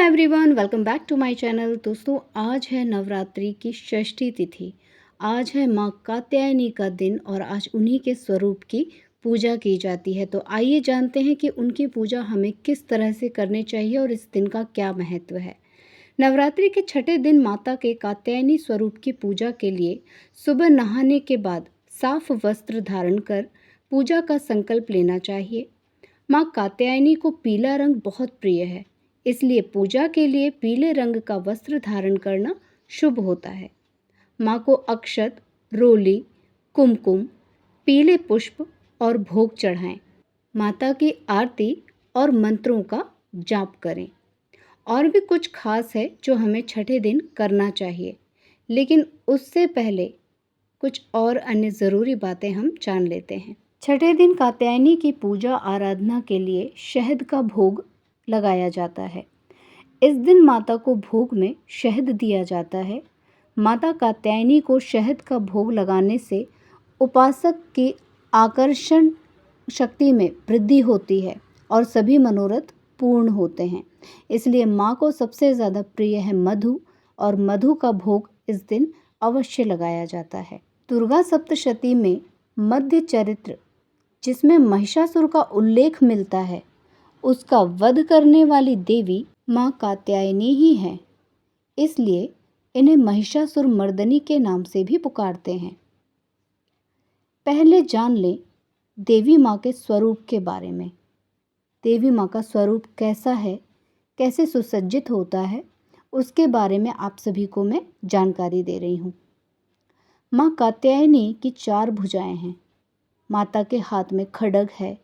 Everyone, welcome back to my channel. दोस्तों, आज है नवरात्रि की षष्ठी तिथि। आज है माँ कात्यायनी का दिन और आज उन्हीं के स्वरूप की पूजा की जाती है। तो आइए जानते हैं कि उनकी पूजा हमें किस तरह से करनी चाहिए और इस दिन का क्या महत्व है। नवरात्रि के छठे दिन माता के कात्यायनी स्वरूप की पूजा के लिए सुबह नहाने के बाद साफ वस्त्र धारण कर पूजा का संकल्प लेना चाहिए। माँ कात्यायनी को पीला रंग बहुत प्रिय है, इसलिए पूजा के लिए पीले रंग का वस्त्र धारण करना शुभ होता है। माँ को अक्षत, रोली, कुमकुम, पीले पुष्प और भोग चढ़ाएं। माता की आरती और मंत्रों का जाप करें। और भी कुछ खास है जो हमें छठे दिन करना चाहिए, लेकिन उससे पहले कुछ और अन्य ज़रूरी बातें हम जान लेते हैं। छठे दिन कात्यायनी की पूजा आराधना के लिए शहद का भोग लगाया जाता है। इस दिन माता को भोग में शहद दिया जाता है। माता कात्यायनी को शहद का भोग लगाने से उपासक की आकर्षण शक्ति में वृद्धि होती है और सभी मनोरथ पूर्ण होते हैं। इसलिए माँ को सबसे ज़्यादा प्रिय है मधु और मधु का भोग इस दिन अवश्य लगाया जाता है। दुर्गा सप्तशती में मध्य चरित्र, जिसमें महिषासुर का उल्लेख मिलता है, उसका वध करने वाली देवी माँ कात्यायनी ही है। इसलिए इन्हें महिषासुर मर्दनी के नाम से भी पुकारते हैं। पहले जान लें देवी माँ के स्वरूप के बारे में। देवी माँ का स्वरूप कैसा है, कैसे सुसज्जित होता है, उसके बारे में आप सभी को मैं जानकारी दे रही हूँ। माँ कात्यायनी की 4 भुजाएं हैं। माता के हाथ में खड्ग है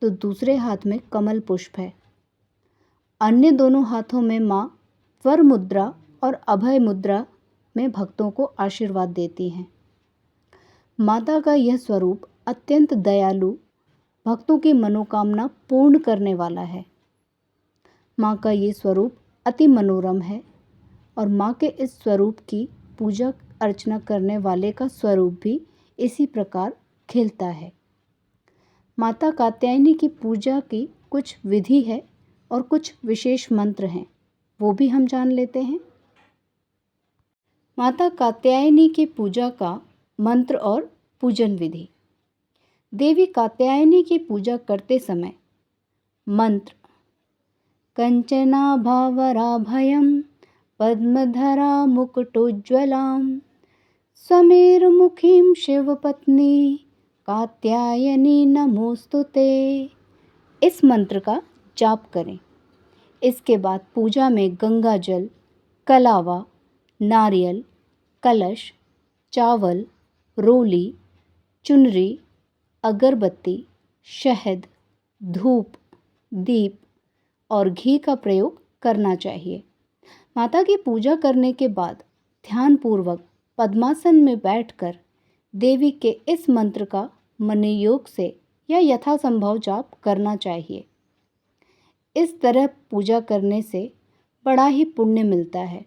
तो दूसरे हाथ में कमल पुष्प है। अन्य दोनों हाथों में माँ वर मुद्रा और अभय मुद्रा में भक्तों को आशीर्वाद देती हैं। माता का यह स्वरूप अत्यंत दयालु, भक्तों की मनोकामना पूर्ण करने वाला है। माँ का ये स्वरूप अति मनोरम है और माँ के इस स्वरूप की पूजा अर्चना करने वाले का स्वरूप भी इसी प्रकार खिलता है। माता कात्यायनी की पूजा की कुछ विधि है और कुछ विशेष मंत्र हैं, वो भी हम जान लेते हैं। माता कात्यायनी की पूजा का मंत्र और पूजन विधि। देवी कात्यायनी की पूजा करते समय मंत्र कंचनाभावराभयं पद्मधरा मुकुटोज्ज्वलां समेरुमुखीं शिवपत्नी कात्यायनी नमोस्तुते, इस मंत्र का जाप करें। इसके बाद पूजा में गंगा जल, कलावा, नारियल, कलश, चावल, रोली, चुनरी, अगरबत्ती, शहद, धूप, दीप और घी का प्रयोग करना चाहिए। माता की पूजा करने के बाद ध्यानपूर्वक पद्मासन में बैठकर देवी के इस मंत्र का मनोयोग से या यथासंभव जाप करना चाहिए। इस तरह पूजा करने से बड़ा ही पुण्य मिलता है।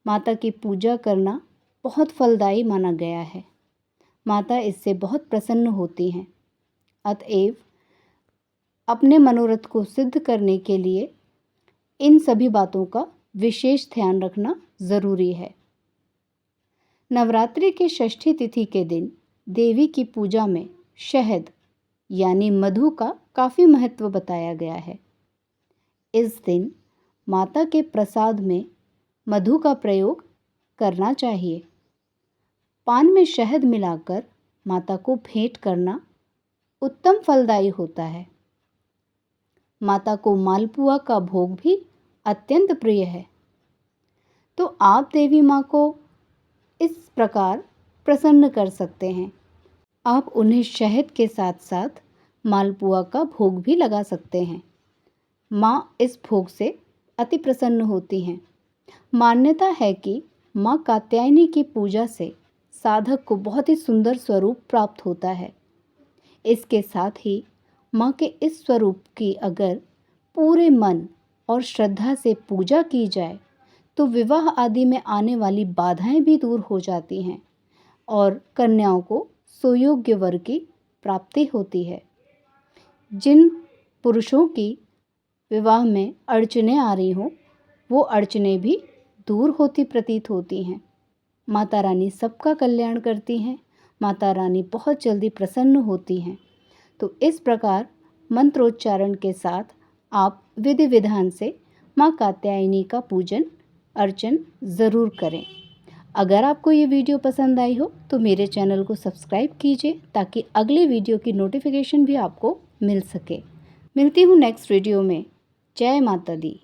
माता की पूजा करना बहुत फलदायी माना गया है। माता इससे बहुत प्रसन्न होती हैं। अतएव अपने मनोरथ को सिद्ध करने के लिए इन सभी बातों का विशेष ध्यान रखना ज़रूरी है। नवरात्रि की षष्ठी तिथि के दिन देवी की पूजा में शहद यानी मधु का काफ़ी महत्व बताया गया है। इस दिन माता के प्रसाद में मधु का प्रयोग करना चाहिए। पान में शहद मिलाकर माता को भेंट करना उत्तम फलदायी होता है। माता को मालपुआ का भोग भी अत्यंत प्रिय है। तो आप देवी माँ को इस प्रकार प्रसन्न कर सकते हैं। आप उन्हें शहद के साथ साथ मालपुआ का भोग भी लगा सकते हैं। माँ इस भोग से अति प्रसन्न होती हैं। मान्यता है कि माँ कात्यायनी की पूजा से साधक को बहुत ही सुंदर स्वरूप प्राप्त होता है। इसके साथ ही माँ के इस स्वरूप की अगर पूरे मन और श्रद्धा से पूजा की जाए तो विवाह आदि में आने वाली बाधाएं भी दूर हो जाती हैं और कन्याओं को सुयोग्य वर की प्राप्ति होती है। जिन पुरुषों की विवाह में अड़चनें आ रही हों, वो अड़चनें भी दूर होती प्रतीत होती हैं। माता रानी सबका कल्याण करती हैं। माता रानी बहुत जल्दी प्रसन्न होती हैं। तो इस प्रकार मंत्रोच्चारण के साथ आप विधि विधान से माँ कात्यायनी का पूजन अर्चन ज़रूर करें। अगर आपको ये वीडियो पसंद आई हो तो मेरे चैनल को सब्सक्राइब कीजिए ताकि अगले वीडियो की नोटिफिकेशन भी आपको मिल सके। मिलती हूँ नेक्स्ट वीडियो में। जय माता दी।